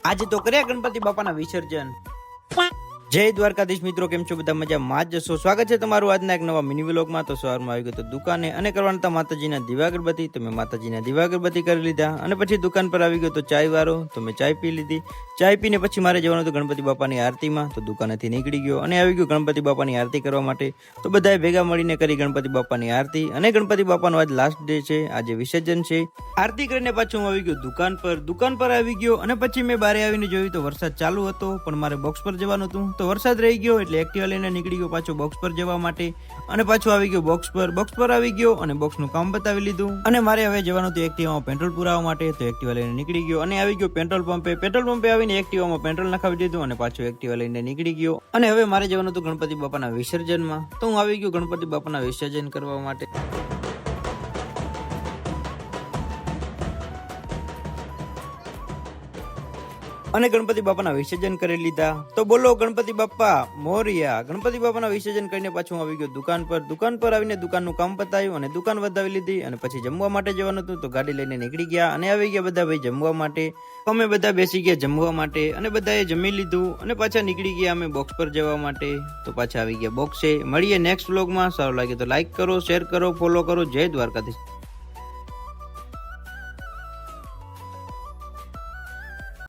આજે તો કર્યા ગણપતિ બાપાના વિસર્જન। જય દ્વારકાધીશ મિત્રો, કેમ છો બધા? મજામાં જ જશો। સ્વાગત છે તમારું આજના એક નવા મિની વ્લોગમાં। તો સવારમાં આવી ગયો તો દુકાને અને કરવાના હતા માતાજીના દીવા અગરબત્તી। તો મેં માતાજીના દીવા અગરબત્તી કરી લીધા અને પછી દુકાન પર આવી ગયો તો ચાય વાળો, તો મેં ચાય પી લીધી। ચાય પીને પછી મારે જવાનું હતું ગણપતિ બાપાની આરતીમાં। તો દુકાનેથી નીકળી ગયો અને આવી ગયો ગણપતિ બાપાની આરતી કરવા માટે। તો બધાએ ભેગા મળીને કરી ગણપતિ બાપાની આરતી અને ગણપતિ બાપાનો આજ લાસ્ટ ડે છે, આજે વિસર્જન છે। આરતી કરીને પાછું હું આવી ગયો દુકાન પર આવી ગયો અને પછી મેં બારે આવીને જોયું તો વરસાદ ચાલુ હતો, પણ મારે બોક્સ પર જવાનું હતું। તો વરસાદ રહી ગયો એટલે એક્ટિવા લઈને નીકળી ગયો પાછો બોક્સ પર જવા માટે અને પાછો આવી ગયો બોક્સ પર આવી ગયો અને બોક્સનું કામ બતાવી લીધું અને મારે હવે જવાનું હતું એક્ટિવામાં પેટ્રોલ પુરાવવા માટે। તો એક્ટિવા લઈને નીકળી ગયો અને આવી ગયો પેટ્રોલ પંપે આવીને એક્ટિવામાં પેટ્રોલ નખાવી દીધું અને પાછો એક્ટિવા લઈને નીકળી ગયો અને હવે મારે જવાનું હતું ગણપતિ બાપાના વિસર્જનમાં। તો હું આવી ગયો ગણપતિ બાપાના વિસર્જન કરવા માટે। અને ગણપતિ બાપાના વિસર્જન કરી લીધા। તો બોલો ગણપતિ બાપા મોરિયા। ગણપતિ બાપાના વિસર્જન કરીને પાછું આવી ગયો દુકાન પર આવીને દુકાનનું કામ પતાવ્યું અને દુકાન વધાવી લીધી અને પછી જમવા માટે જવાનું હતું। તો ગાડી લઈને નીકળી ગયા અને આવી ગયા બધા ભાઈ જમવા માટે। અમે બધા બેસી ગયા જમવા માટે અને બધાએ જમી લીધું અને પાછા નીકળી ગયા અમે બોક્સ પર જવા માટે। તો પાછા આવી ગયા બોક્સે। મળીએ નેક્સ્ટ વ્લોગમાં। સારું લાગે તો લાઈક કરો, શેર કરો, ફોલો કરો। જય દ્વારકાધીશ।